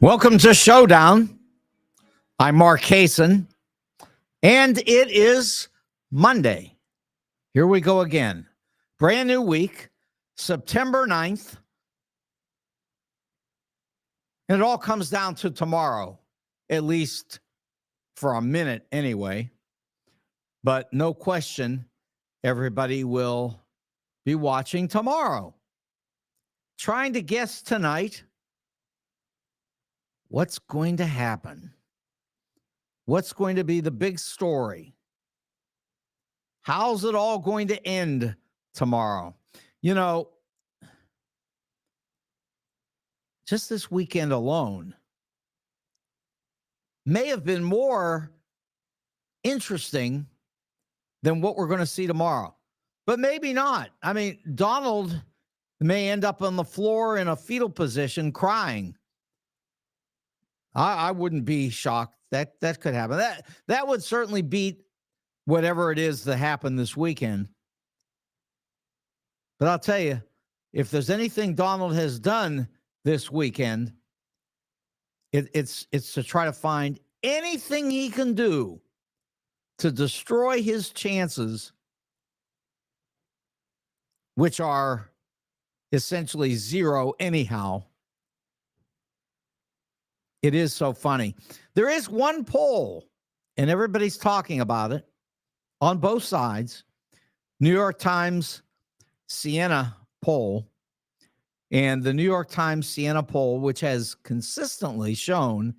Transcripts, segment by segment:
Welcome to Showdown. I'm Mark Kaysen, and it is Monday. Here we go again. Brand new week, September 9th. And it all comes down to tomorrow, at least for a minute anyway. But no question, everybody will be watching tomorrow. Trying to guess tonight what's going to happen. What's going to be the big story? How's it all going to end tomorrow? You know, just this weekend alone may have been more interesting than what we're going to see tomorrow, but maybe not. I mean, Donald may end up on the floor in a fetal position crying. I wouldn't be shocked. That could happen. That would certainly beat whatever it is that happened this weekend. But I'll tell you, if there's anything Donald has done this weekend, it's to try to find anything he can do to destroy his chances, which are essentially zero anyhow. It is so funny. There is one poll, and everybody's talking about it on both sides. New York Times Siena poll, and the New York Times Siena poll, which has consistently shown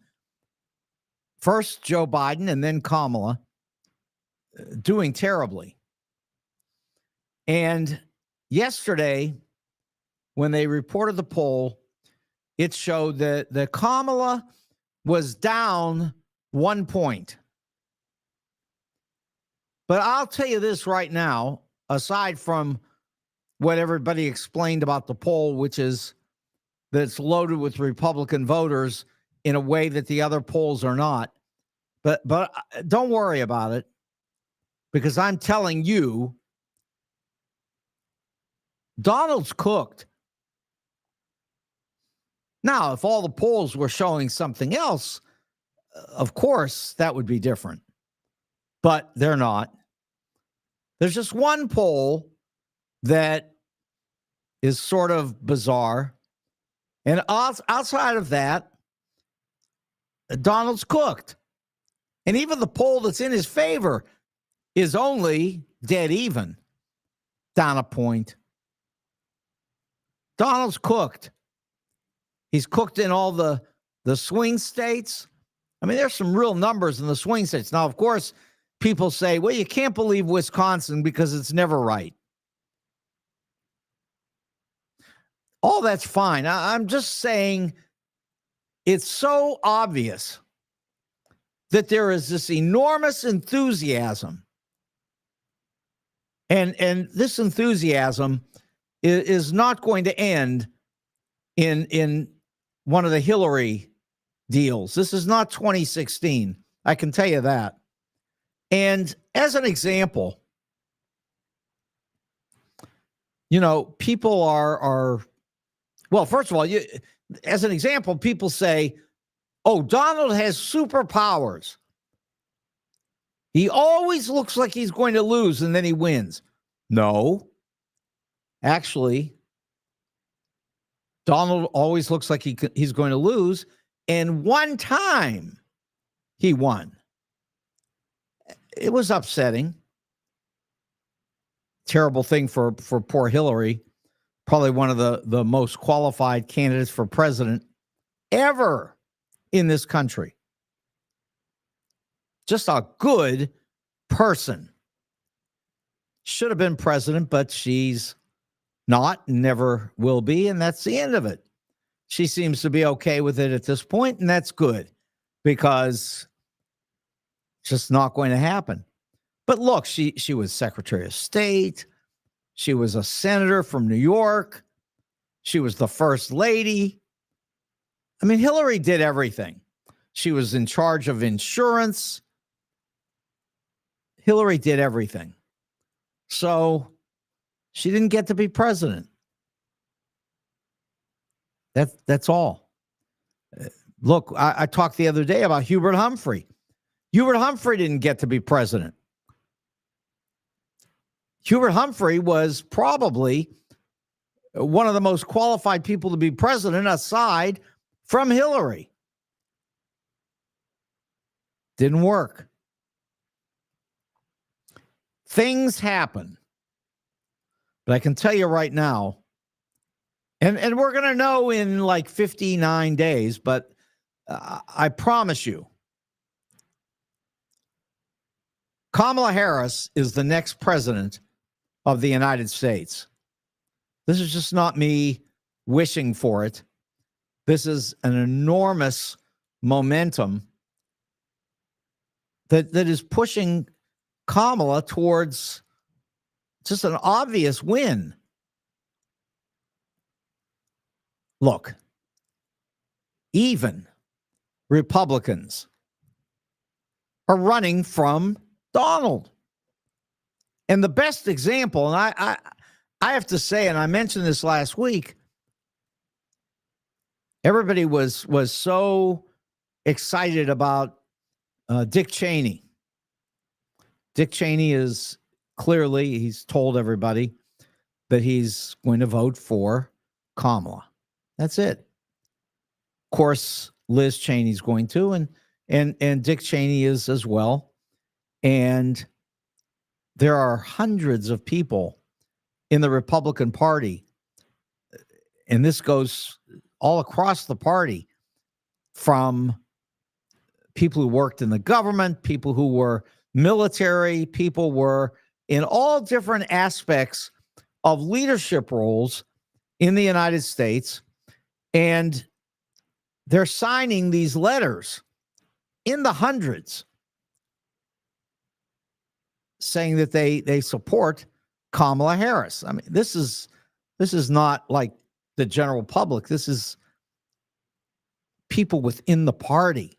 first Joe Biden and then Kamala doing terribly. And yesterday, when they reported the poll, it showed that Kamala was down 1 point. But I'll tell you this right now, aside from what everybody explained about the poll, which is that it's loaded with Republican voters in a way that the other polls are not. But don't worry about it, because I'm telling you, Donald's cooked. Now, if all the polls were showing something else, of course, that would be different. But they're not. There's just one poll that is sort of bizarre. And outside of that, Donald's cooked. And even the poll that's in his favor is only dead even, down a point. Donald's cooked. He's cooked in all the swing states. I mean, there's some real numbers in the swing states. Now, of course, people say, well, you can't believe Wisconsin because it's never right. All that's fine. I'm just saying it's so obvious that there is this enormous enthusiasm. And this enthusiasm is not going to end in one of the Hillary deals. This is not 2016. I can tell you that. And as an example, you know, people are well, first of all, as an example, people say, oh, Donald has superpowers. He always looks like he's going to lose and then he wins. No, actually, Donald always looks like he's going to lose. And one time he won. It was upsetting. Terrible thing for poor Hillary. Probably one of the most qualified candidates for president ever in this country. Just a good person. Should have been president, but she's not, never will be, and that's the end of it. She seems to be okay with it at this point, and that's good, because it's just not going to happen. But look, she was Secretary of State. She was a senator from New York. She was the first lady. I mean, Hillary did everything. She was in charge of insurance. Hillary did everything. So she didn't get to be president. That's all. Look, I talked the other day about Hubert Humphrey. Hubert Humphrey didn't get to be president. Hubert Humphrey was probably one of the most qualified people to be president aside from Hillary. Didn't work. Things happen. But I can tell you right now, and we're going to know in like 59 days, but I promise you, Kamala Harris is the next president of the United States. This is just not me wishing for it. This is an enormous momentum that is pushing Kamala towards just an obvious win. Look, even Republicans are running from Donald. And the best example, and I have to say, and I mentioned this last week, everybody was so excited about Dick Cheney. Dick Cheney is clearly, he's told everybody that he's going to vote for Kamala. That's it. Of course, Liz Cheney's going to, and Dick Cheney is as well. And there are hundreds of people in the Republican Party, and this goes all across the party, from people who worked in the government, people who were military, people were in all different aspects of leadership roles in the United States. And they're signing these letters in the hundreds saying that they support Kamala Harris. I mean, this is not like the general public. This is people within the party.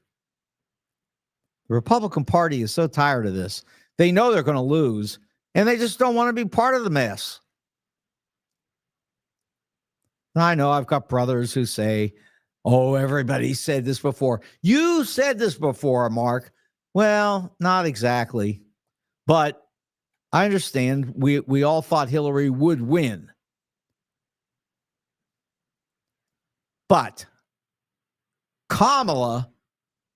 The Republican Party is so tired of this. They know they're going to lose, and they just don't want to be part of the mess. I know I've got brothers who say, oh, everybody said this before. You said this before, Mark. Well, not exactly. But I understand we all thought Hillary would win. But Kamala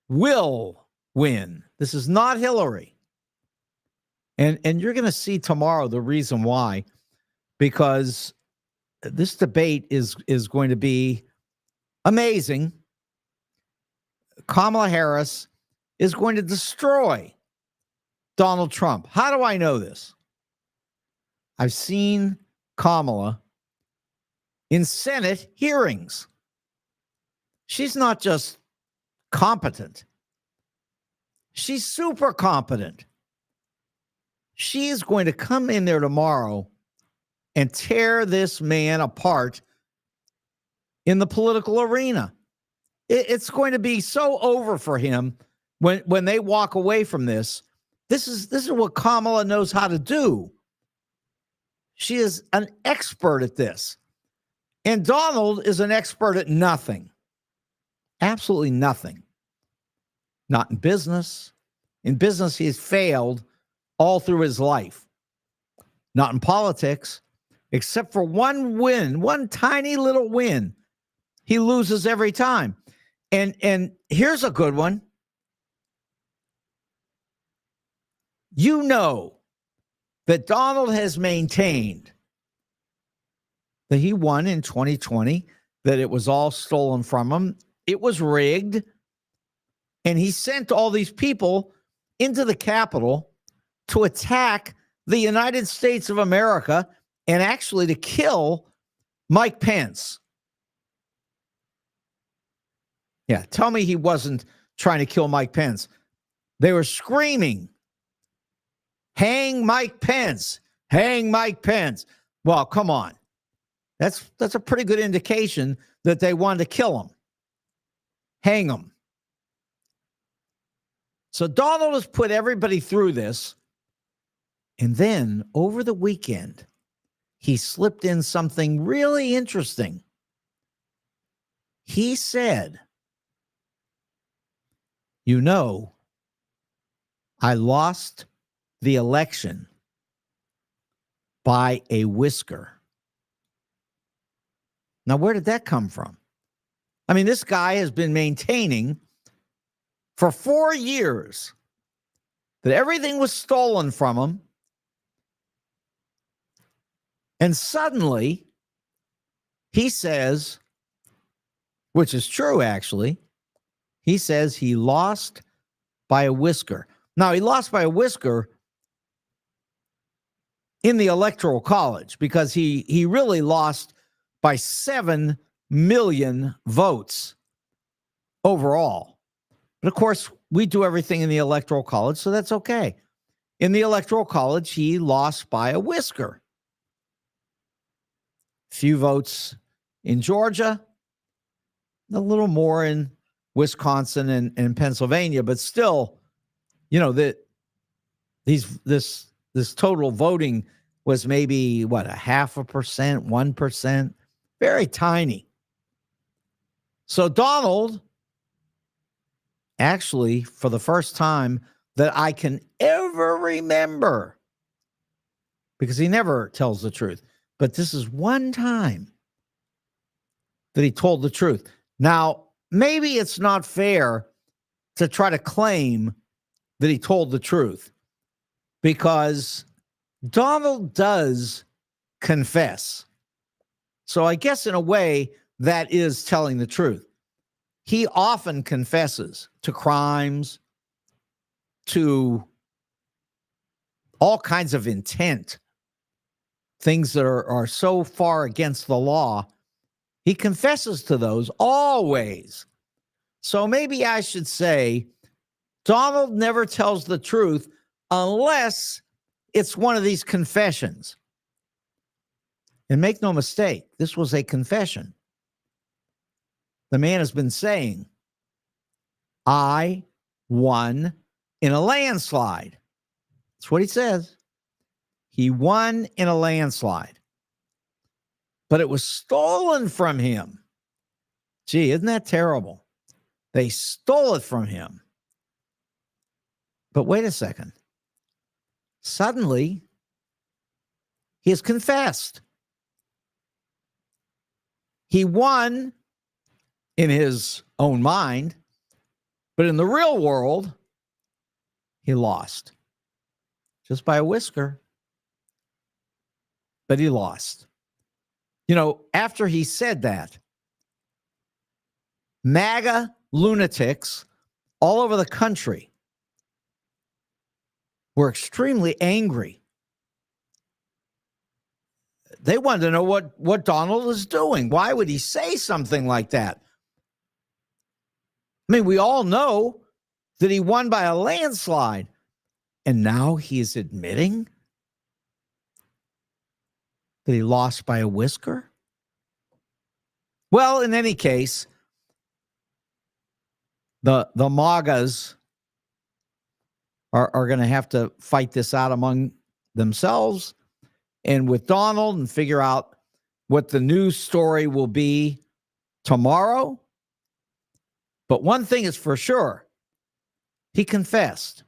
will win. This is not Hillary. And you're going to see tomorrow the reason why, because this debate is going to be amazing. Kamala Harris is going to destroy Donald Trump. How do I know this? I've seen Kamala in Senate hearings. She's not just competent. She's super competent. She is going to come in there tomorrow and tear this man apart in the political arena. It's going to be so over for him when they walk away from this. This is what Kamala knows how to do. She is an expert at this. And Donald is an expert at nothing. Absolutely nothing. Not in business. In business, he has failed all through his life. Not in politics, except for one win, one tiny little win. He loses every time. And here's a good one. You know that Donald has maintained that he won in 2020, that it was all stolen from him. It was rigged. And he sent all these people into the Capitol to attack the United States of America and actually to kill Mike Pence. Yeah, tell me he wasn't trying to kill Mike Pence. They were screaming, hang Mike Pence, hang Mike Pence. Well, come on. That's a pretty good indication that they wanted to kill him. Hang him. So Donald has put everybody through this. And then over the weekend, he slipped in something really interesting. He said you know, I lost the election by a whisker. Now, where did that come from? I mean, this guy has been maintaining for 4 years that everything was stolen from him. And suddenly, he says, which is true, actually, he says he lost by a whisker. Now, he lost by a whisker in the Electoral College because he really lost by 7 million votes overall. But of course, we do everything in the Electoral College, so that's okay. In the Electoral College, he lost by a whisker. Few votes in Georgia, a little more in Wisconsin and Pennsylvania, but still, you know, that this total voting was maybe what, 0.5%, 1%, very tiny. So Donald, actually, for the first time that I can ever remember, because he never tells the truth, but this is one time that he told the truth. Now, maybe it's not fair to try to claim that he told the truth, because Donald does confess. So I guess in a way that is telling the truth. He often confesses to crimes, to all kinds of intent, things that are so far against the law. He confesses to those always. So maybe I should say Donald never tells the truth unless it's one of these confessions. And make no mistake, this was a confession. The man has been saying, I won in a landslide. That's what he says. He won in a landslide. But it was stolen from him. Gee, isn't that terrible? They stole it from him. But wait a second. Suddenly, he has confessed. He won in his own mind, but in the real world, he lost. Just by a whisker. But he lost. You know, after he said that, MAGA lunatics all over the country were extremely angry. They wanted to know what Donald is doing. Why would he say something like that? I mean, we all know that he won by a landslide, and now he is admitting that he lost by a whisker? Well, in any case, the MAGAs are going to have to fight this out among themselves and with Donald and figure out what the news story will be tomorrow. But one thing is for sure, he confessed.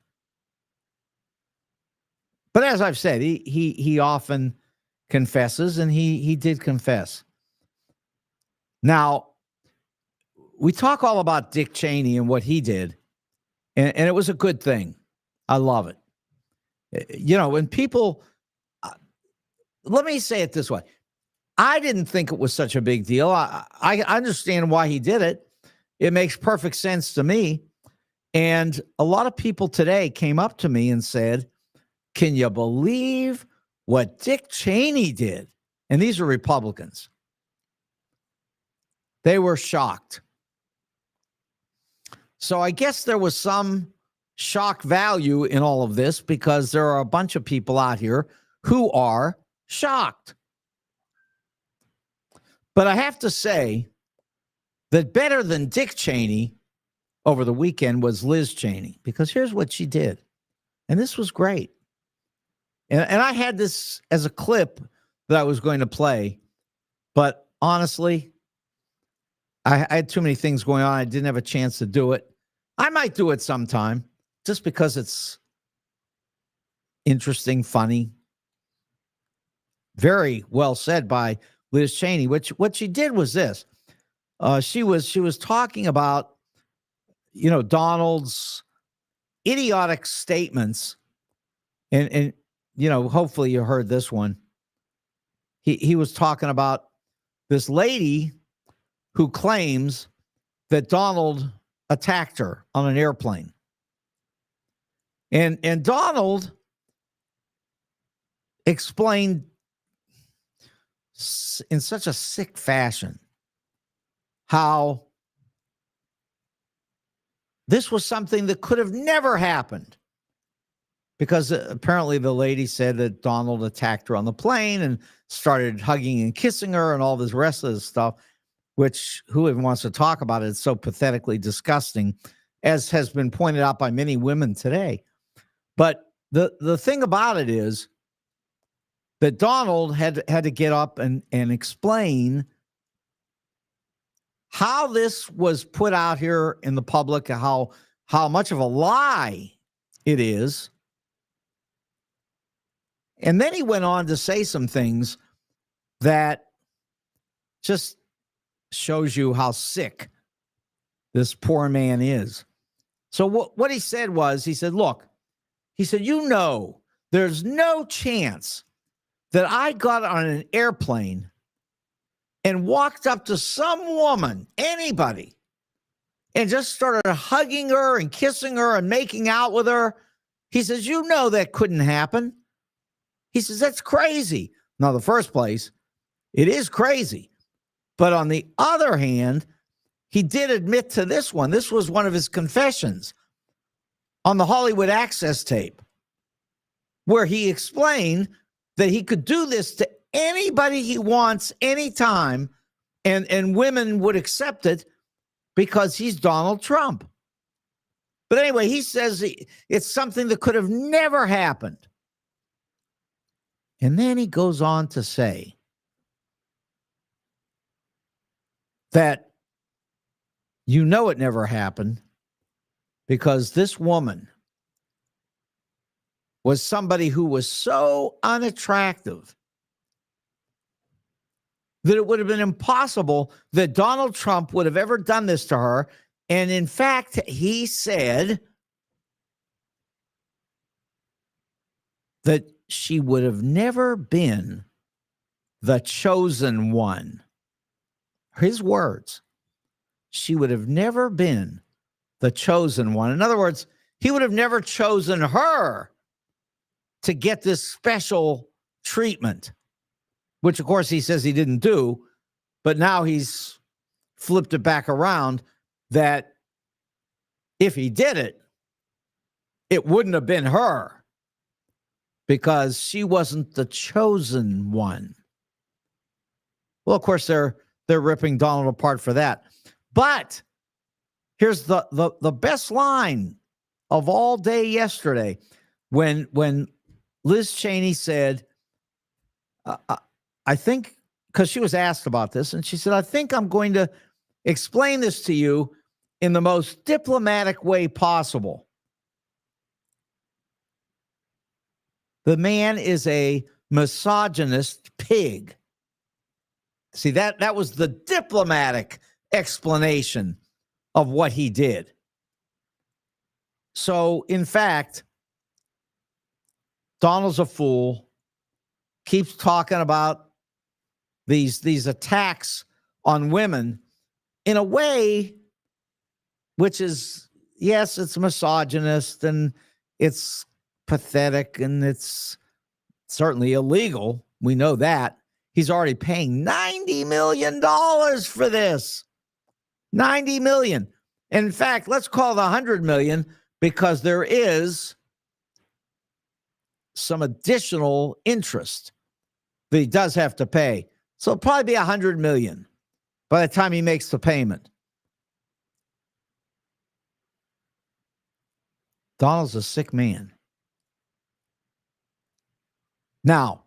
But as I've said, he often confesses, and he did confess. Now, we talk all about Dick Cheney and what he did, and it was a good thing. I love it. You know, when people, let me say it this way. I didn't think it was such a big deal. I understand why he did it. It makes perfect sense to me. And a lot of people today came up to me and said, can you believe what Dick Cheney did? And these are Republicans. They were shocked. So I guess there was some shock value in all of this because there are a bunch of people out here who are shocked. But I have to say that better than Dick Cheney over the weekend was Liz Cheney, because here's what she did. And this was great. And I had this as a clip that I was going to play, but honestly, I had too many things going on. I didn't have a chance to do it. I might do it sometime just because it's interesting, funny. Very well said by Liz Cheney. Which what she did was this: she was talking about Donald's idiotic statements, and hopefully you heard this one. He was talking about this lady who claims that Donald attacked her on an airplane. And Donald explained in such a sick fashion how this was something that could have never happened, because apparently the lady said that Donald attacked her on the plane and started hugging and kissing her and all this rest of this stuff, which who even wants to talk about it? It's so pathetically disgusting, as has been pointed out by many women today. But the thing about it is that Donald had to get up and explain how this was put out here in the public, how much of a lie it is. And then he went on to say some things that just shows you how sick this poor man is. So what he said was, he said, look, he said, there's no chance that I got on an airplane and walked up to some woman, anybody, and just started hugging her and kissing her and making out with her. He says, that couldn't happen. He says, that's crazy. Now, in the first place, it is crazy. But on the other hand, he did admit to this one. This was one of his confessions on the Hollywood Access tape, where he explained that he could do this to anybody he wants, anytime, and women would accept it because he's Donald Trump. But anyway, he says it's something that could have never happened. And then he goes on to say that it never happened because this woman was somebody who was so unattractive that it would have been impossible that Donald Trump would have ever done this to her. And in fact, he said that she would have never been the chosen one. His words, she would have never been the chosen one. In other words, he would have never chosen her to get this special treatment, which of course he says he didn't do, but now he's flipped it back around that if he did it, it wouldn't have been her because she wasn't the chosen one. Well, of course, they're ripping Donald apart for that. But here's the best line of all day yesterday when Liz Cheney said, I think, because she was asked about this, and she said, I think I'm going to explain this to you in the most diplomatic way possible. The man is a misogynist pig. See, that was the diplomatic explanation of what he did. So, in fact, Donald's a fool, keeps talking about these attacks on women in a way which is, yes, it's misogynist and it's pathetic and it's certainly illegal. We know that. He's already paying $90 million for this. $90 million. In fact, let's call it $100 million because there is some additional interest that he does have to pay. So it'll probably be $100 million by the time he makes the payment. Donald's a sick man. Now,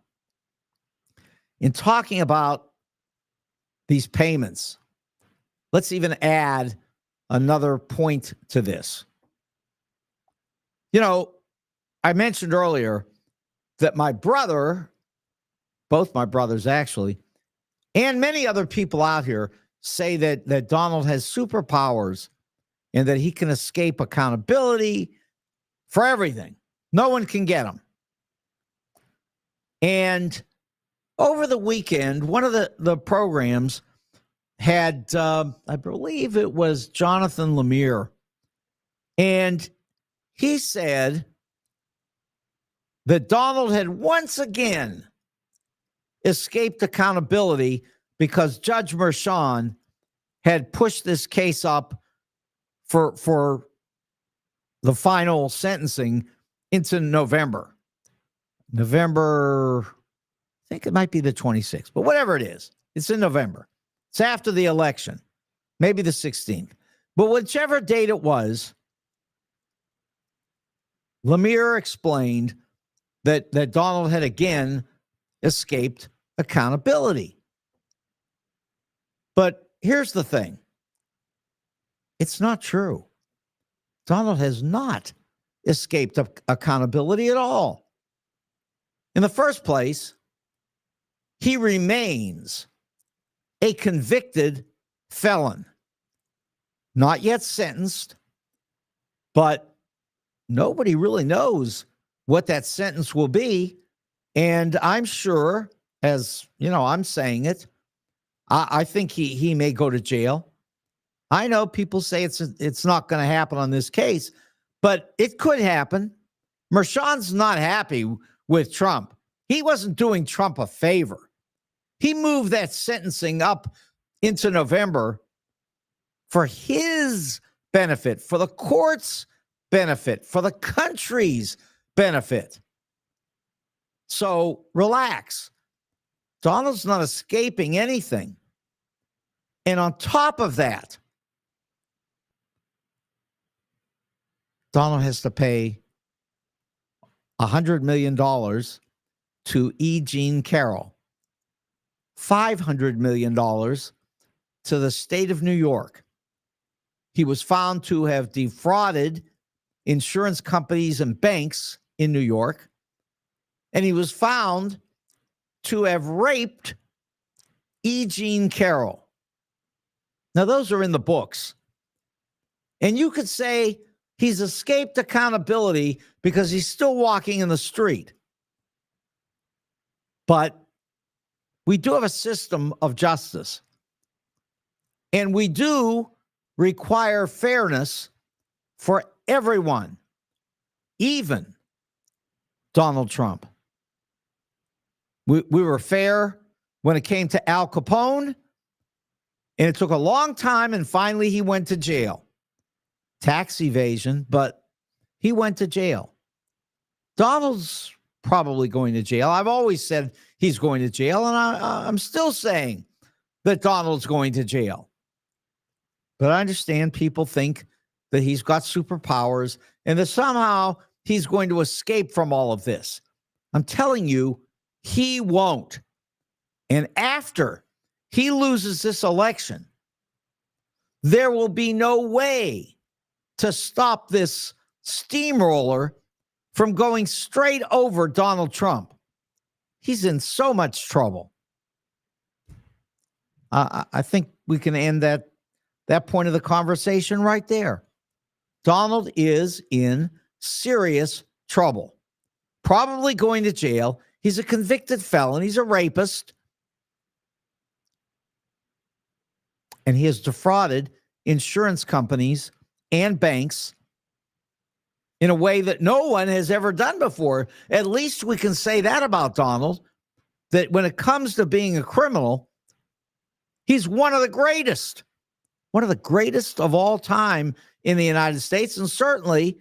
in talking about these payments, let's even add another point to this. You know, I mentioned earlier that my brother, both my brothers actually, and many other people out here say that Donald has superpowers and that he can escape accountability for everything. No one can get him. And over the weekend, one of the programs had, I believe it was Jonathan Lemire, and he said that Donald had once again escaped accountability because Judge Merchan had pushed this case up for the final sentencing into November. I think it might be the 26th, but whatever it is, it's in November. It's after the election, maybe the 16th. But whichever date it was, Lemire explained that Donald had again escaped accountability. But here's the thing. It's not true. Donald has not escaped accountability at all. In the first place, he remains a convicted felon, not yet sentenced, but nobody really knows what that sentence will be. And I'm sure, as you know, I'm saying it, I think he may go to jail. I know people say it's not going to happen on this case, but it could happen. Merchan's not happy with Trump. He wasn't doing Trump a favor. He moved that sentencing up into November for his benefit, for the court's benefit, for the country's benefit. So relax. Donald's not escaping anything. And on top of that, Donald has to pay $100 million to E. Jean Carroll, $500 million to the state of New York. He was found to have defrauded insurance companies and banks in New York, and he was found to have raped E. Jean Carroll. Now, those are in the books. And you could say he's escaped accountability because he's still walking in the street. But we do have a system of justice. And we do require fairness for everyone, even Donald Trump. We were fair when it came to Al Capone, and it took a long time, and finally he went to jail. Tax evasion, but he went to jail. Donald's probably going to jail. I've always said he's going to jail, and I'm still saying that Donald's going to jail. But I understand people think that he's got superpowers and that somehow he's going to escape from all of this. I'm telling you, he won't. And after he loses this election, there will be no way to stop this steamroller from going straight over Donald Trump. He's in so much trouble. I think we can end that point of the conversation right there. Donald is in serious trouble, probably going to jail. He's a convicted felon. He's a rapist. And he has defrauded insurance companies and banks in a way that no one has ever done before. At least we can say that about Donald, that when it comes to being a criminal, he's one of the greatest of all time in the United States, and certainly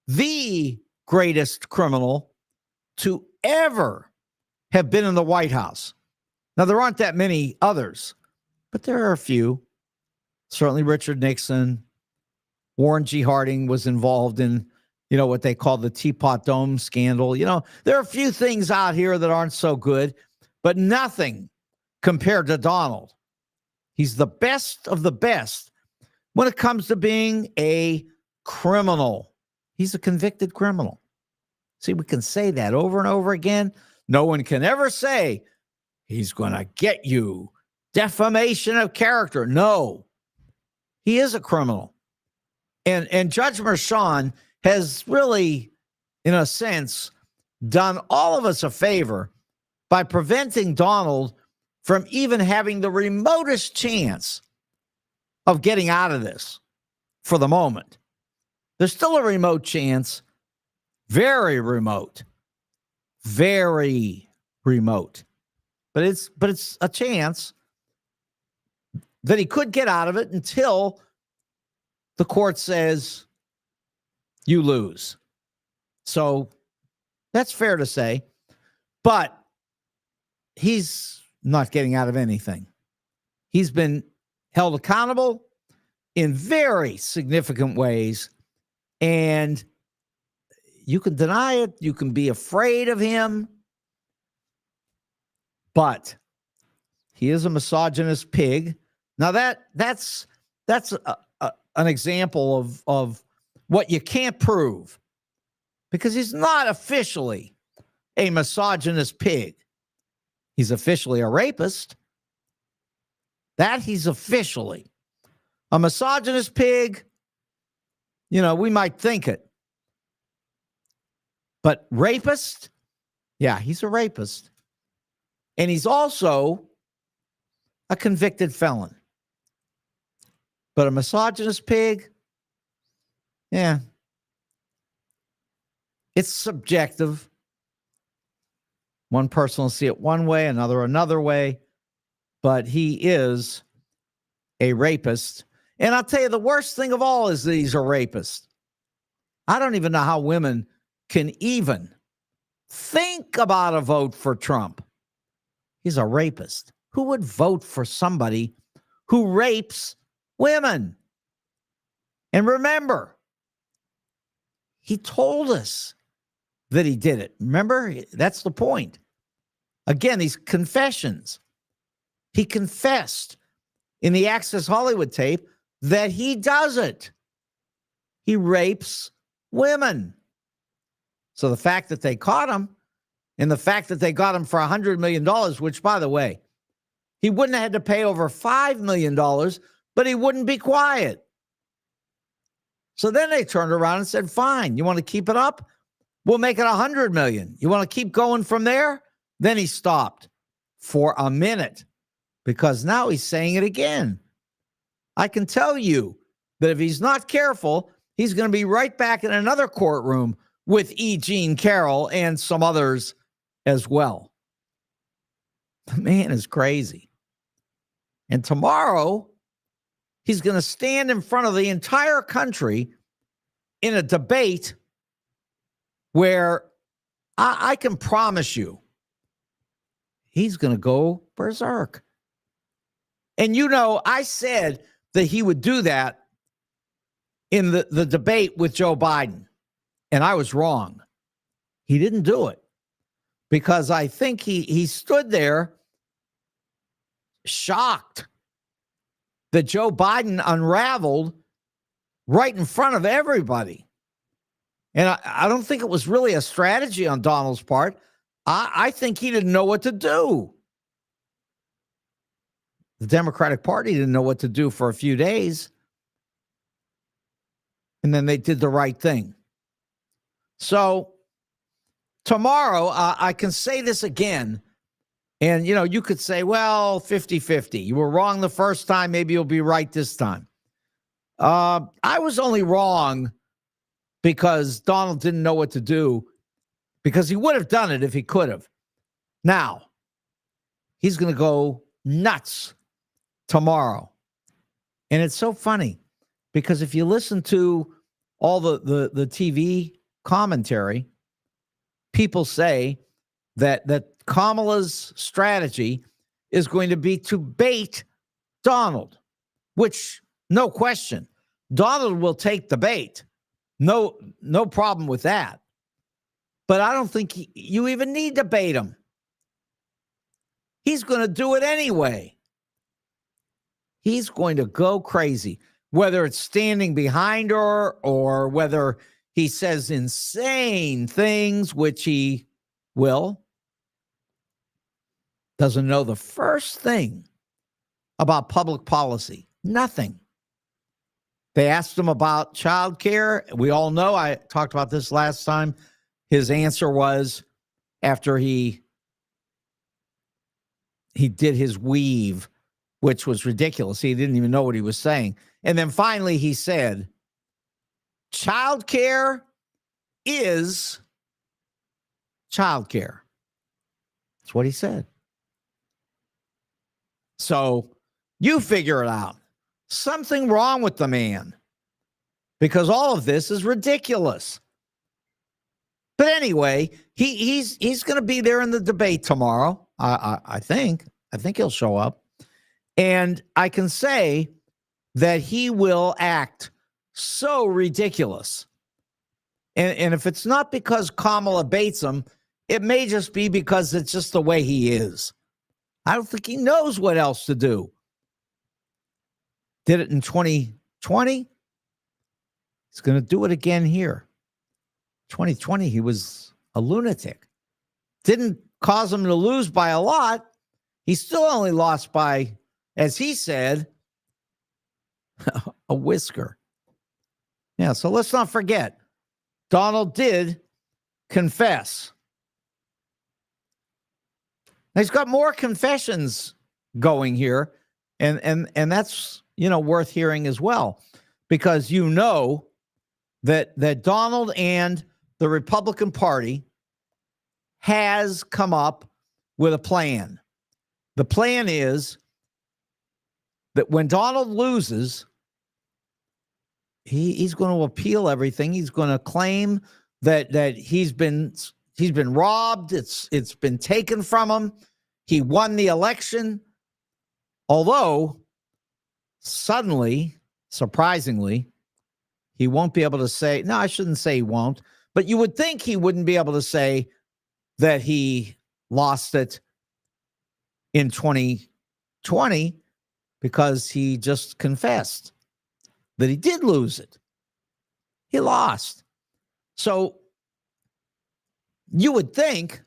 the greatest criminal to ever have been in the White House. Now, there aren't that many others, but there are a few. Certainly Richard Nixon. Warren G. Harding was involved in, what they call the Teapot Dome scandal. There are a few things out here that aren't so good, but nothing compared to Donald. He's the best of the best when it comes to being a criminal. He's a convicted criminal. See, we can say that over and over again. No one can ever say he's going to get you. Defamation of character. No, he is a criminal. And Judge Merchan has really, in a sense, done all of us a favor by preventing Donald from even having the remotest chance of getting out of this for the moment. There's still a remote chance, very remote, very remote. But it's a chance that he could get out of it until the court says you lose. So that's fair to say. But he's not getting out of anything. He's been held accountable in very significant ways. And you can deny it. You can be afraid of him. But he is a misogynist pig. Now that's an example of what you can't prove, because he's not officially a misogynist pig. He's officially a rapist. That he's officially a misogynist pig. You know, we might think it. But rapist? Yeah, he's a rapist. And he's also a convicted felon. But a misogynist pig? Yeah. It's subjective. One person will see it one way, another way. But he is a rapist. And I'll tell you, the worst thing of all is that he's a rapist. I don't even know how women can even think about a vote for Trump. He's a rapist. Who would vote for somebody who rapes women? And remember, he told us that he did it. Remember, that's the point. Again, these confessions. He confessed in the Access Hollywood tape that he does it. He rapes women. So the fact that they caught him, and the fact that they got him for $100 million, which, by the way, he wouldn't have had to pay over $5 million, but he wouldn't be quiet. So then they turned around and said, fine, you want to keep it up? We'll make it $100 million. You want to keep going from there? Then he stopped for a minute, because now he's saying it again. I can tell you that if he's not careful, he's going to be right back in another courtroom with E. Jean Carroll and some others as well. The man is crazy. And tomorrow, he's going to stand in front of the entire country in a debate where I can promise you he's going to go berserk. And you know, I said that he would do that in the debate with Joe Biden. And I was wrong. He didn't do it, because I think he stood there shocked that Joe Biden unraveled right in front of everybody. And I don't think it was really a strategy on Donald's part. I think he didn't know what to do. The Democratic Party didn't know what to do for a few days. And then they did the right thing. So tomorrow, I can say this again. And, you know, you could say, well, 50-50. You were wrong the first time. Maybe you'll be right this time. I was only wrong because Donald didn't know what to do, because he would have done it if he could have. Now, he's going to go nuts tomorrow. And it's so funny, because if you listen to all the TV commentary, people say that Kamala's strategy is going to be to bait Donald, which, no question, Donald will take the bait. No problem with that. But I don't think you even need to bait him. He's going to do it anyway. He's going to go crazy. whether it's standing behind her or whether he says insane things, which he will, doesn't know the first thing about public policy. Nothing. They asked him about child care. We all know, I talked about this last time. His answer was, after he did his weave, which was ridiculous. He didn't even know what he was saying. And then finally he said, child care is child care. That's what he said. So you figure it out. Something wrong with the man, because all of this is ridiculous. But anyway, he's going to be there in the debate tomorrow. I think he'll show up, and I can say that he will act so ridiculous. And if it's not because Kamala baits him, it may just be because it's just the way he is. I don't think he knows what else to do. Did it in 2020. He's going to do it again here. 2020, he was a lunatic. Didn't cause him to lose by a lot. He still only lost by, as he said, a whisker. Yeah, so let's not forget, Donald did confess. Now, he's got more confessions going here, and that's, worth hearing as well, because that Donald and the Republican Party has come up with a plan. The plan is that when Donald loses, he's going to appeal everything. He's going to claim that he's been robbed. It's been taken from him. He won the election. Although suddenly, surprisingly, he won't be able to say, no, I shouldn't say he won't, but you would think he wouldn't be able to say that he lost it in 2020 because he just confessed that he did lose it. He lost. So you would think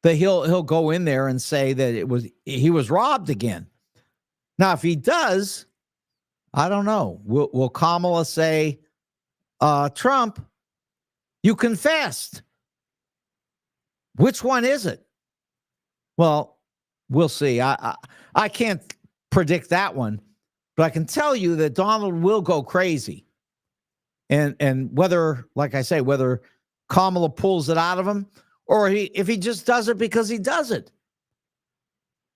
that he'll go in there and say that he was robbed again. Now, if he does, I don't know. Will Kamala say, Trump, you confessed? Which one is it? Well, we'll see. I can't predict that one, but I can tell you that Donald will go crazy. And whether, like I say, whether Kamala pulls it out of him or if he just does it because he does it,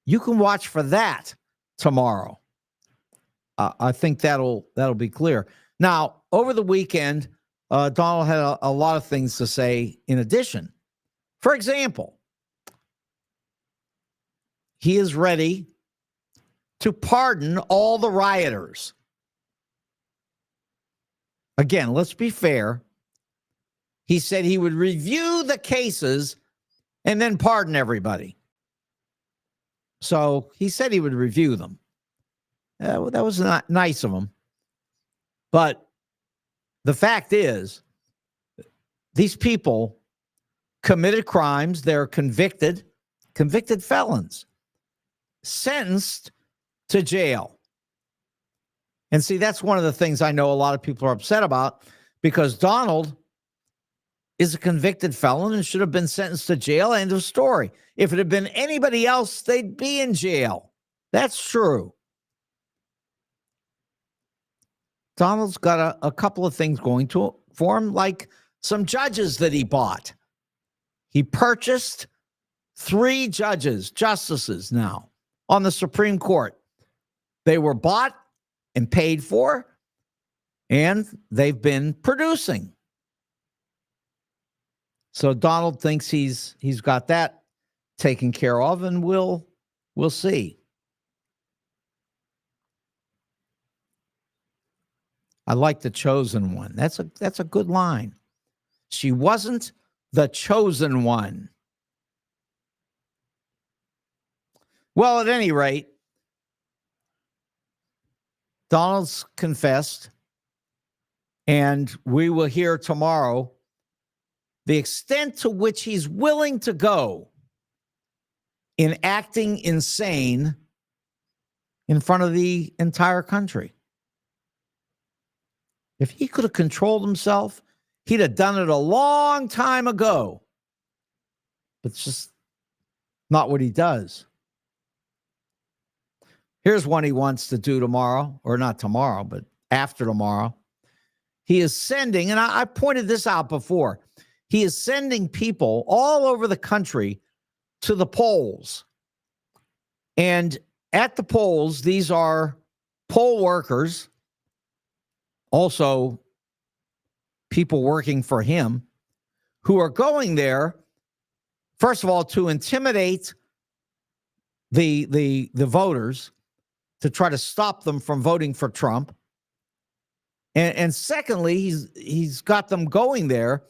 you can watch for that tomorrow. I think that'll be clear. Now, over the weekend, Donald had a lot of things to say in addition. For example, he is ready to pardon all the rioters. Again, let's be fair. He said he would review the cases and then pardon everybody. So he said he would review them. That was not nice of him. But the fact is, these people committed crimes. They're convicted felons, sentenced to jail. And see, that's one of the things I know a lot of people are upset about, because Donald is a convicted felon and should have been sentenced to jail. End of story. If it had been anybody else, they'd be in jail. That's true. Donald's got a couple of things going for him, like some judges that he bought. He purchased 3 justices now on the Supreme Court. They were bought and paid for, and they've been producing. So Donald thinks he's got that taken care of, and we'll see. I like the chosen one. That's a good line. She wasn't the chosen one. Well, at any rate, Donald's confessed, and we will hear tomorrow the extent to which he's willing to go in acting insane in front of the entire country. If he could have controlled himself, he'd have done it a long time ago. But it's just not what he does. Here's one he wants to do tomorrow, or not tomorrow, but after tomorrow. He is sending, and I pointed this out before, he is sending people all over the country to the polls. And at the polls, these are poll workers, also people working for him, who are going there, first of all, to intimidate the voters, to try to stop them from voting for Trump. And secondly, he's got them going there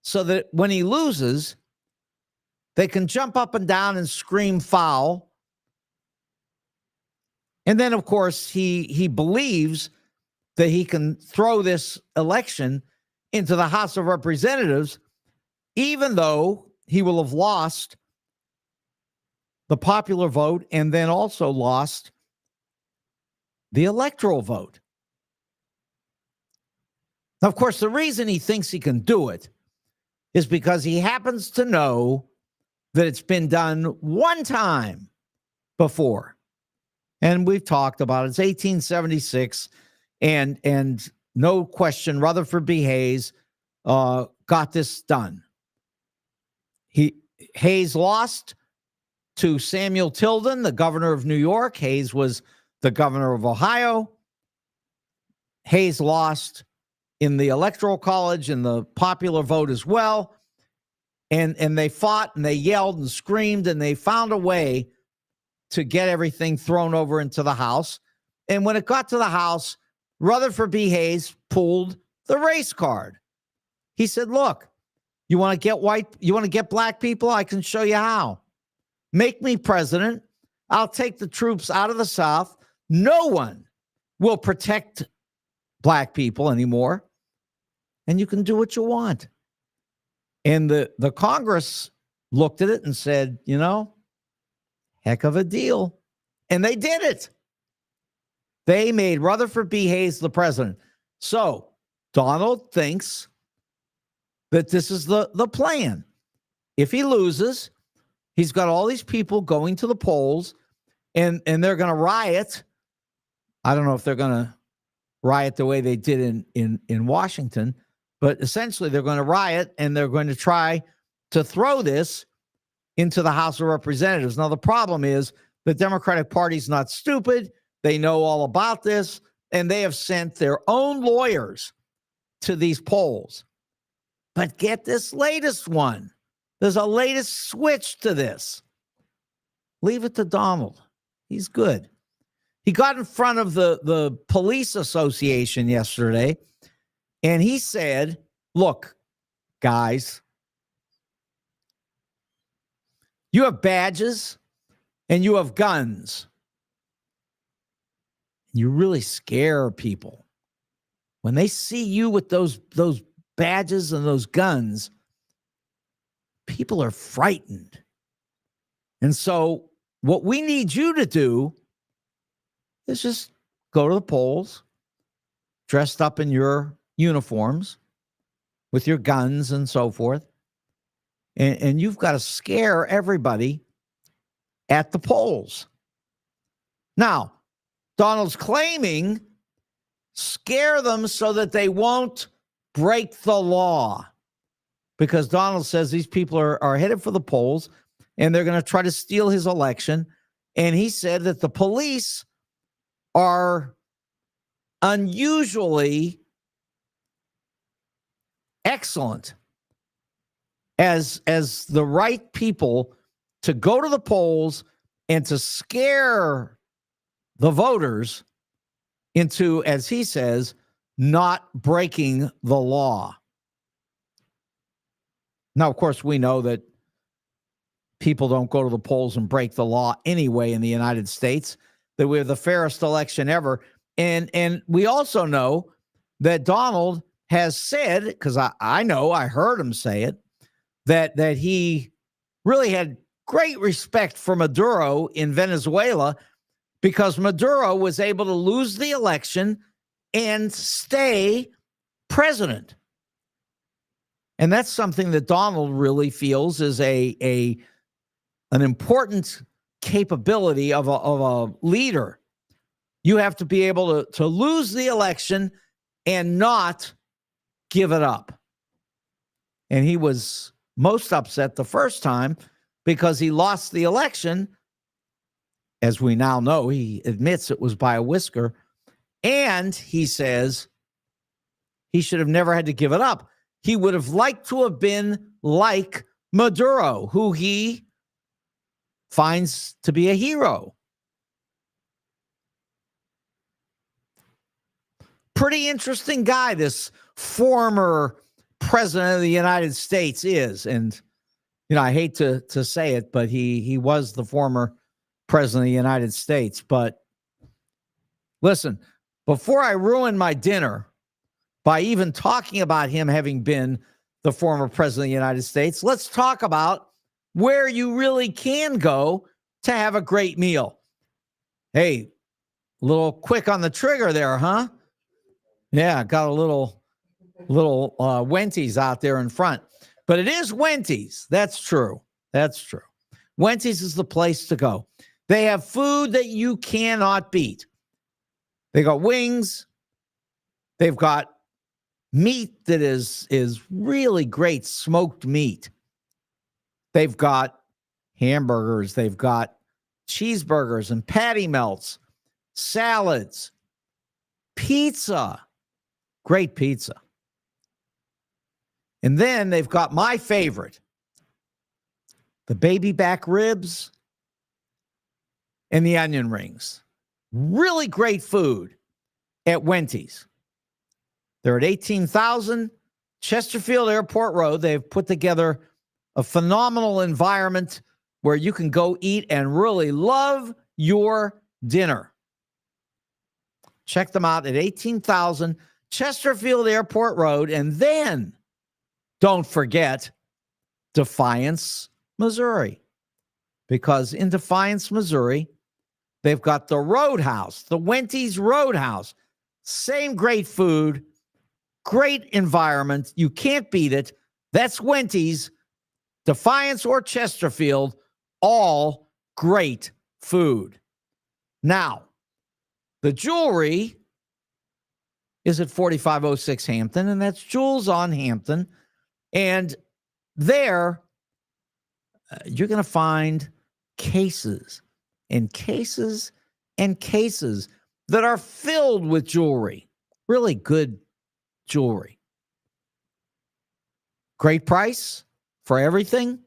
so that when he loses, they can jump up and down and scream foul. And then, of course, he believes that he can throw this election into the House of Representatives, even though he will have lost the popular vote and then also lost the electoral vote. Now, of course, the reason he thinks he can do it is because he happens to know that it's been done one time before. And we've talked about it. It's 1876, and no question, Rutherford B. Hayes got this done. Hayes lost to Samuel Tilden, the governor of New York. Hayes was the governor of Ohio. Hayes lost in the Electoral College and the popular vote as well. And they fought and they yelled and screamed, and they found a way to get everything thrown over into the House. And when it got to the House, Rutherford B. Hayes pulled the race card. He said, look, you want to get black people? I can show you how. Make me president. I'll take the troops out of the South. No one will protect black people anymore. And you can do what you want. And the Congress looked at it and said, heck of a deal. And they did it. They made Rutherford B. Hayes the president. So Donald thinks that this is the plan. If he loses, he's got all these people going to the polls, and they're going to riot. I don't know if they're going to riot the way they did in Washington, but essentially they're going to riot, and they're going to try to throw this into the House of Representatives. Now, the problem is the Democratic Party's not stupid. They know all about this, and they have sent their own lawyers to these polls. But get this latest one. There's a latest switch to this. Leave it to Donald. He's good. He got in front of the police association yesterday, and he said, look, guys, you have badges and you have guns. You really scare people. When they see you with those badges and those guns, people are frightened. And so what we need you to do is just go to the polls, dressed up in your uniforms, with your guns and so forth. And you've got to scare everybody at the polls. Now, Donald's claiming scare them so that they won't break the law. Because Donald says these people are headed for the polls and they're going to try to steal his election. And he said that the police are unusually excellent as the right people to go to the polls and to scare the voters into, as he says, not breaking the law. Now, of course, we know that people don't go to the polls and break the law anyway in the United States, that we have the fairest election ever. And we also know that Donald has said, because I know, I heard him say it, that he really had great respect for Maduro in Venezuela because Maduro was able to lose the election and stay president. And that's something that Donald really feels is an important capability of a leader. You have to be able to lose the election and not give it up. And he was most upset the first time because he lost the election. As we now know, he admits it was by a whisker. And he says he should have never had to give it up. He would have liked to have been like Maduro, who he finds to be a hero. Pretty interesting guy, this former president of the United States is. And, you know, I hate to say it, but he was the former president of the United States. But listen, before I ruin my dinner by even talking about him having been the former president of the United States, let's talk about where you really can go to have a great meal. Hey, a little quick on the trigger there, huh? Yeah, got a little Wendy's out there in front. But it is Wendy's. That's true. That's true. Wendy's is the place to go. They have food that you cannot beat. They got wings. They've got meat that is really great smoked meat. They've got hamburgers. They've got cheeseburgers and patty melts, salads, pizza, great pizza. And then they've got my favorite, the baby back ribs and the onion rings. Really great food at Wendy's. They're at 18,000 Chesterfield Airport Road. They've put together a phenomenal environment where you can go eat and really love your dinner. Check them out at 18,000 Chesterfield Airport Road. And then don't forget Defiance, Missouri. Because in Defiance, Missouri, they've got the Roadhouse, the Wendy's Roadhouse. Same great food, great environment. You can't beat it. That's Wendy's, Defiance or Chesterfield, all great food. Now, the jewelry is at 4506 Hampton, and that's Jewels on Hampton. And there, you're going to find cases and cases and cases that are filled with jewelry, really good jewelry. Great price for everything.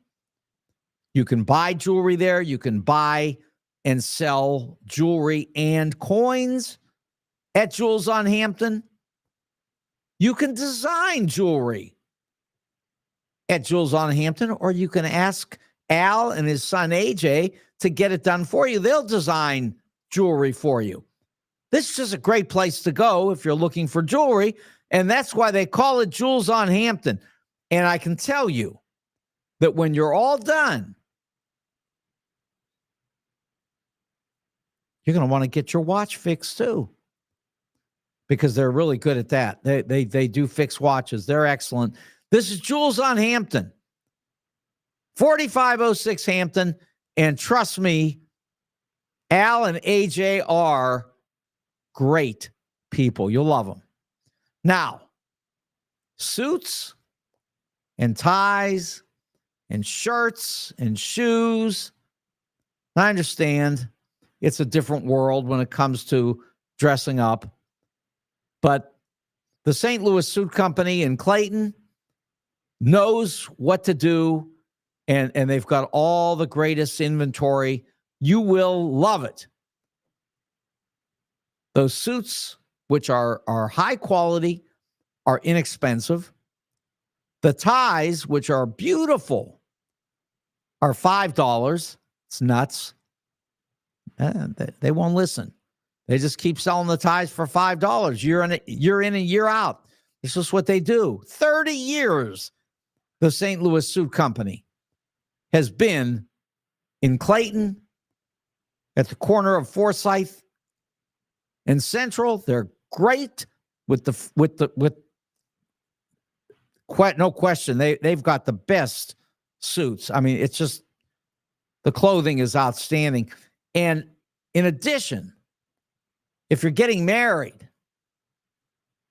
You can buy jewelry there. You can buy and sell jewelry and coins at Jewels on Hampton. You can design jewelry at Jewels on Hampton, or you can ask Al and his son AJ to get it done for you. They'll design jewelry for you. This is just a great place to go if you're looking for jewelry, and that's why they call it Jewels on Hampton. And I can tell you that when you're all done, you're going to want to get your watch fixed too, because they're really good at that. They do fix watches. They're excellent. This is Jewels on Hampton, 4506 Hampton. And trust me, Al and AJ are great people. You'll love them. Now, suits and ties and shirts and shoes. I understand it's a different world when it comes to dressing up. But the St. Louis Suit Company in Clayton knows what to do, and they've got all the greatest inventory. You will love it. Those suits, which are high quality, are inexpensive. The ties, which are beautiful, are $5. It's nuts. They won't listen. They just keep selling the ties for $5 year in and year out. This is what they do. 30 years, the St. Louis Suit Company has been in Clayton at the corner of Forsyth and Central. They're great with no question. They've got the best suits. I mean, it's just the clothing is outstanding. And in addition, if you're getting married,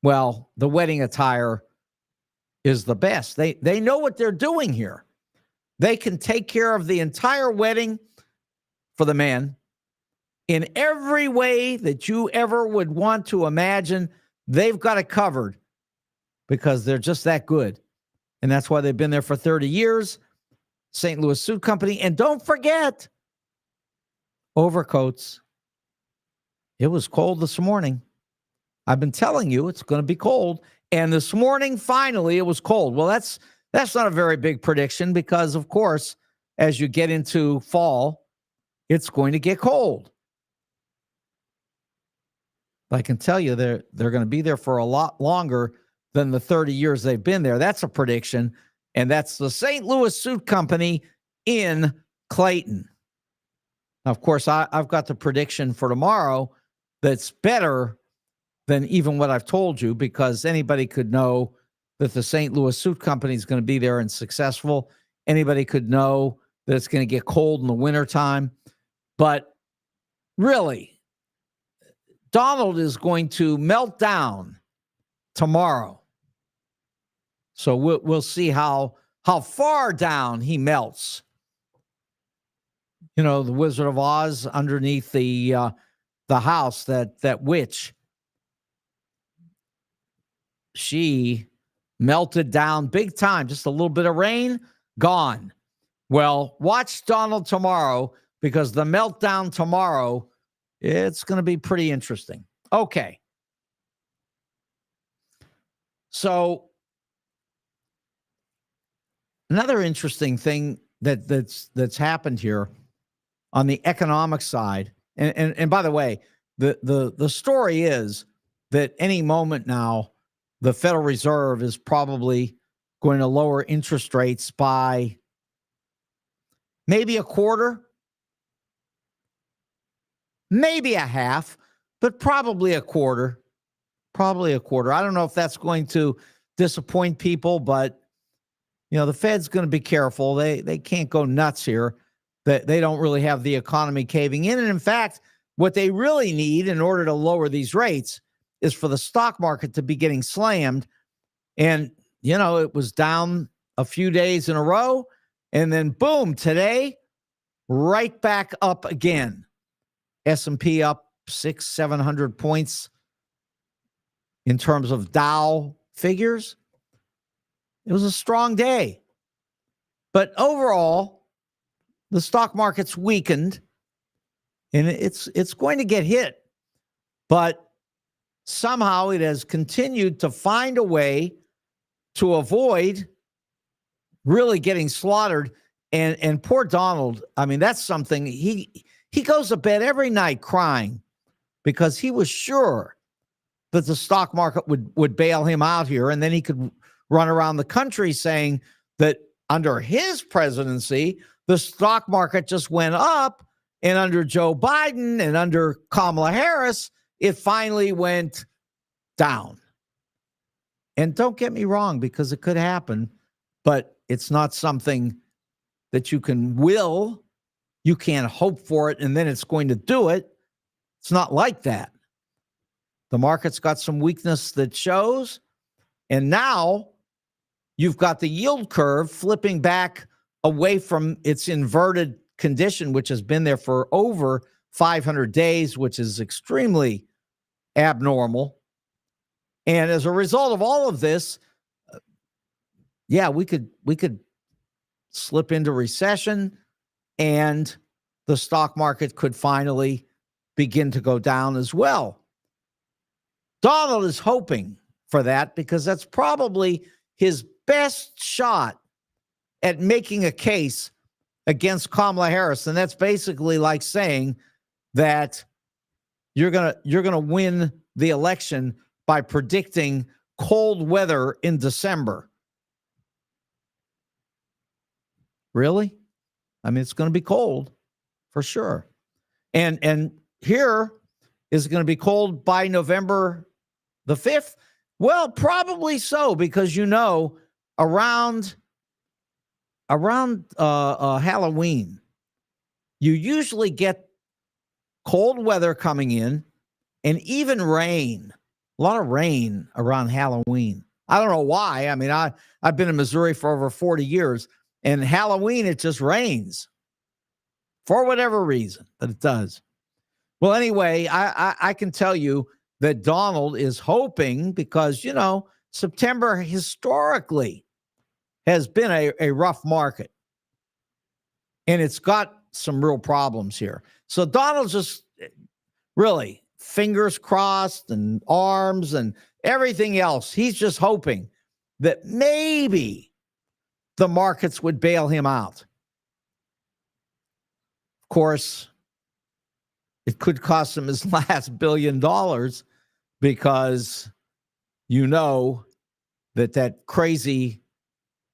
well, the wedding attire is the best. They know what they're doing here. They can take care of the entire wedding for the man in every way that you ever would want to imagine. They've got it covered because they're just that good. And that's why they've been there for 30 years. St. Louis Suit Company. And don't forget, overcoats. It was cold this morning. I've been telling you it's going to be cold. And this morning, finally, it was cold. Well, that's not a very big prediction because, of course, as you get into fall, it's going to get cold. I can tell you they're going to be there for a lot longer than the 30 years they've been there. That's a prediction. And that's the St. Louis Suit Company in Clayton. Now, of course, I've got the prediction for tomorrow that's better than even what I've told you, because anybody could know that the St. Louis Suit Company is going to be there and successful. Anybody could know that it's going to get cold in the wintertime. But really, Donald is going to melt down tomorrow. So we'll see how far down he melts. You know, the Wizard of Oz underneath the house, that witch, she melted down big time. Just a little bit of rain, gone. Well, watch Donald tomorrow, because the meltdown tomorrow, it's going to be pretty interesting. Okay. So another interesting thing that's happened here on the economic side, and by the way, the story is that any moment now, the Federal Reserve is probably going to lower interest rates by maybe a quarter, maybe a half, but probably a quarter. Probably a quarter. I don't know if that's going to disappoint people, but you know, the Fed's going to be careful. They can't go nuts here. They don't really have the economy caving in. And in fact, what they really need in order to lower these rates is for the stock market to be getting slammed. And, you know, it was down a few days in a row. And then boom, today, right back up again. S&P up 600-700 points in terms of Dow figures. It was a strong day. But overall, the stock market's weakened, and it's going to get hit. But somehow it has continued to find a way to avoid really getting slaughtered. And poor Donald, I mean, that's something. He goes to bed every night crying because he was sure that the stock market would bail him out here, and then he could run around the country saying that under his presidency, the stock market just went up, and under Joe Biden and under Kamala Harris, it finally went down. And don't get me wrong, because it could happen, but it's not something that you can will. You can't hope for it, and then it's going to do it. It's not like that. The market's got some weakness that shows, and now you've got the yield curve flipping back away from its inverted condition, which has been there for over 500 days, which is extremely abnormal. And as a result of all of this, we could slip into recession, and the stock market could finally begin to go down as well. Donald is hoping for that because that's probably his best shot at making a case against Kamala Harris. And that's basically like saying that you're gonna win the election by predicting cold weather in December. Really? I mean, it's going to be cold for sure. And here is it going to be cold by November the 5th? Well, probably so, because around Halloween, you usually get cold weather coming in and even rain. A lot of rain around Halloween. I don't know why. I mean, I've been in Missouri for over 40 years, and Halloween, it just rains for whatever reason, but it does. Well, anyway, I can tell you that Donald is hoping, because, September historically has been a rough market, and it's got some real problems here. So Donald's just really fingers crossed and arms and everything else. He's just hoping that maybe the markets would bail him out. Of course, it could cost him his last $1 billion, because that crazy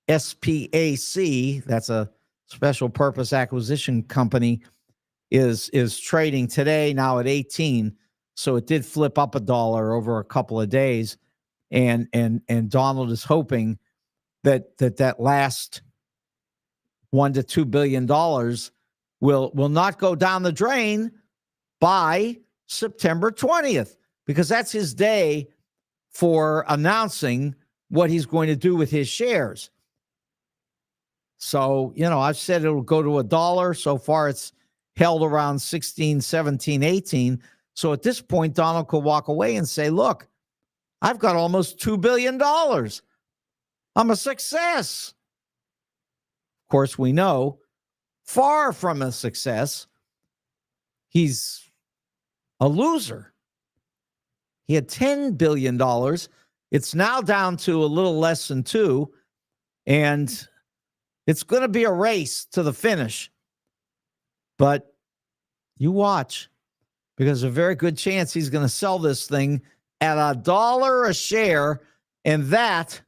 SPAC, that's a special purpose acquisition company, is trading today now at 18. So it did flip up $1 over a couple of days. And Donald is hoping that last $1 to $2 billion will not go down the drain by September 20th, because that's his day for announcing what he's going to do with his shares. So, I've said it'll go to $1. So far, it's held around 16, 17, 18. So at this point, Donald could walk away and say, look, I've got almost $2 billion. I'm a success. Of course, we know, far from a success, he's a loser. He had $10 billion. It's now down to a little less than 2, and it's going to be a race to the finish. But you watch, because a very good chance he's going to sell this thing at $1 a share, and that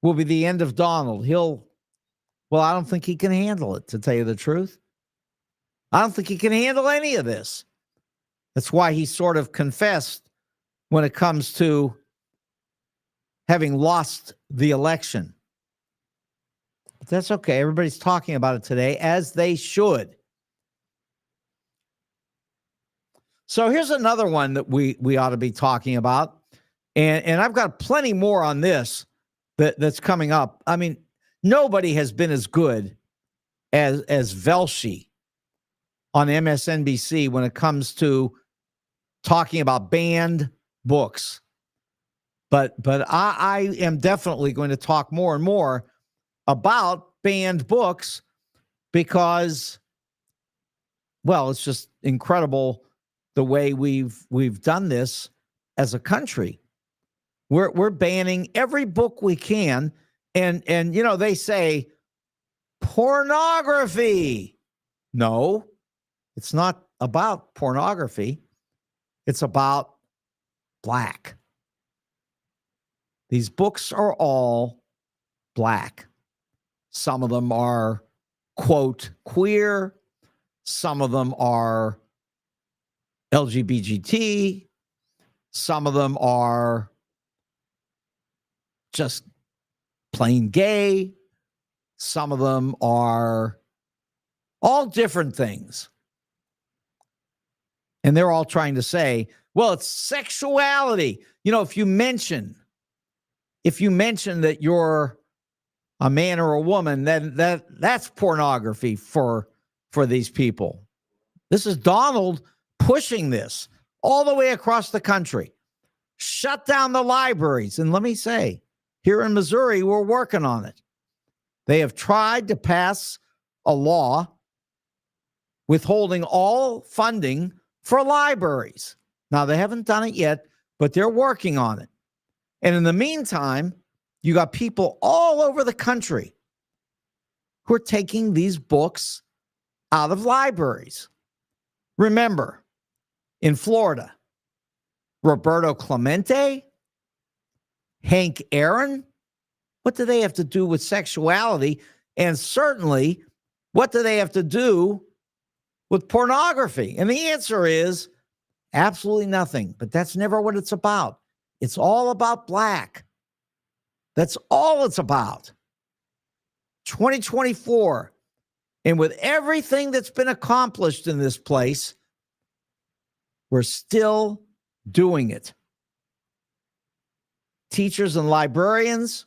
will be the end of Donald. I don't think he can handle it, to tell you the truth. I don't think he can handle any of this. That's why he sort of confessed when it comes to having lost the election. But that's okay. Everybody's talking about it today, as they should. So here's another one that we ought to be talking about. And I've got plenty more on this that's coming up. I mean, nobody has been as good as Velshi on MSNBC when it comes to talking about banned books. But I am definitely going to talk more and more about banned books, because, well, it's just incredible the way we've done this as a country. We're banning every book we can, and they say pornography. No, it's not about pornography. It's about black. These books are all black. Some of them are, quote, queer. Some of them are LGBT. Some of them are just plain gay. Some of them are all different things. And they're all trying to say, well, it's sexuality. If you mention that you're a man or a woman, then that's pornography for these people. This is Donald pushing this all the way across the country. Shut down the libraries. And let me say, here in Missouri, we're working on it. They have tried to pass a law withholding all funding for libraries. Now, they haven't done it yet, but they're working on it. And in the meantime, you got people all over the country who are taking these books out of libraries. Remember, in Florida. Roberto Clemente, Hank Aaron. What do they have to do with sexuality? And certainly, what do they have to do with pornography? And the answer is absolutely nothing. But that's never what it's about. It's all about black. That's all it's about. 2024. And with everything that's been accomplished in this place, we're still doing it. Teachers and librarians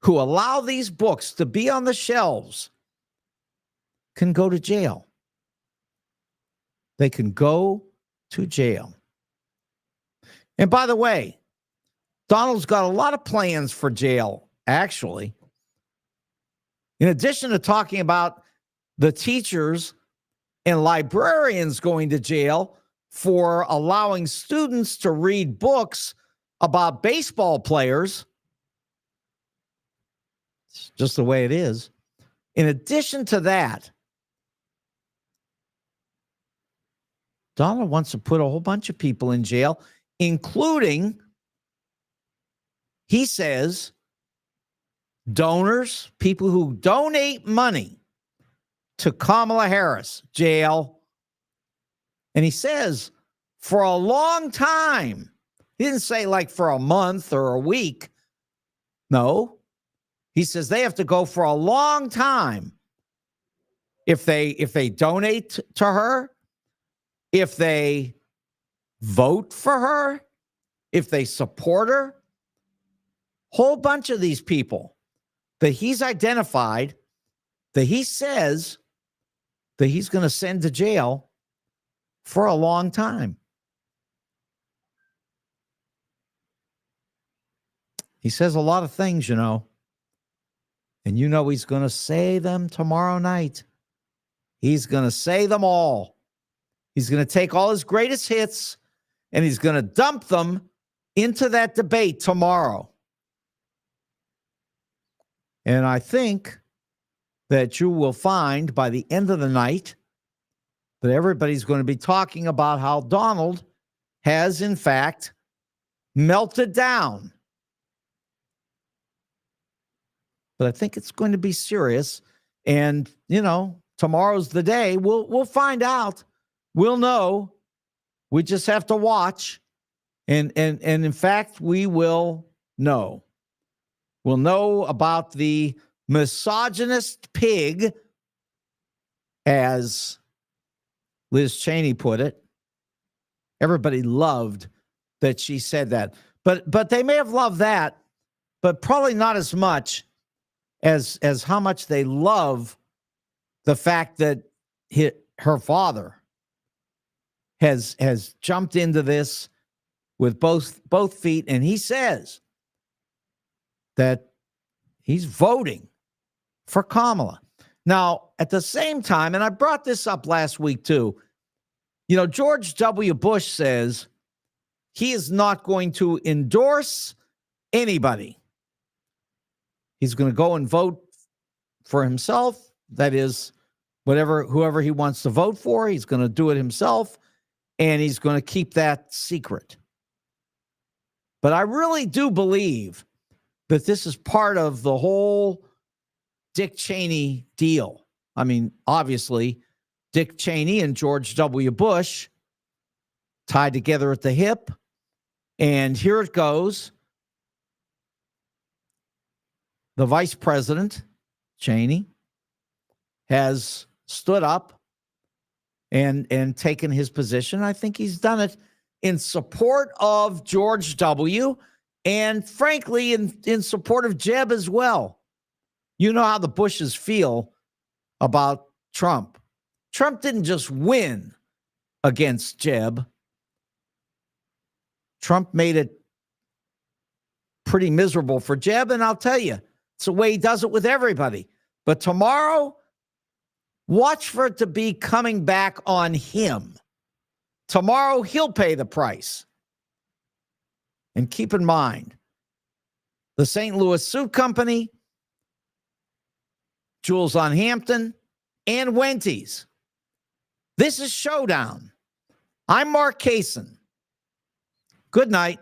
who allow these books to be on the shelves can go to jail. They can go to jail. And by the way, Donald's got a lot of plans for jail, actually. In addition to talking about the teachers and librarians going to jail for allowing students to read books about baseball players, it's just the way it is. In addition to that, Donald wants to put a whole bunch of people in jail, including, he says, donors, people who donate money to Kamala Harris, jail. And he says, for a long time, he didn't say like for a month or a week. No, he says they have to go for a long time if they donate to her, if they vote for her, if they support her. Whole bunch of these people that he's identified, that he says that he's going to send to jail for a long time. He says a lot of things, you know, and you know he's going to say them tomorrow night. He's going to say them all. He's going to take all his greatest hits and he's going to dump them into that debate tomorrow. And I think that you will find by the end of the night that everybody's going to be talking about how Donald has, in fact, melted down. But I think it's going to be serious. And, you know, tomorrow's the day. We'll find out. We'll know. We just have to watch. And in fact, we will know. We'll know about the misogynist pig, as Liz Cheney put it. Everybody loved that she said that. But they may have loved that, but probably not as much as how much they love the fact that her father has jumped into this with both feet, and he says that he's voting for Kamala. Now, at the same time, and I brought this up last week too, you know, George W. Bush says he is not going to endorse anybody. He's going to go and vote for himself. That is, whoever he wants to vote for, he's going to do it himself, and he's going to keep that secret. But I really do believe that this is part of the whole Dick Cheney deal. I mean, obviously, Dick Cheney and George W. Bush tied together at the hip. And here it goes. The vice president, Cheney, has stood up and taken his position. I think he's done it in support of George W. and frankly, in support of Jeb as well. You know how the Bushes feel about Trump. Trump didn't just win against Jeb. Trump made it pretty miserable for Jeb, and I'll tell you, it's the way he does it with everybody. But tomorrow, watch for it to be coming back on him. Tomorrow, he'll pay the price. And keep in mind, the St. Louis Suit Company, Jules on Hampton, and Wendy's This is Showdown. I'm Mark Kaysen. Good night.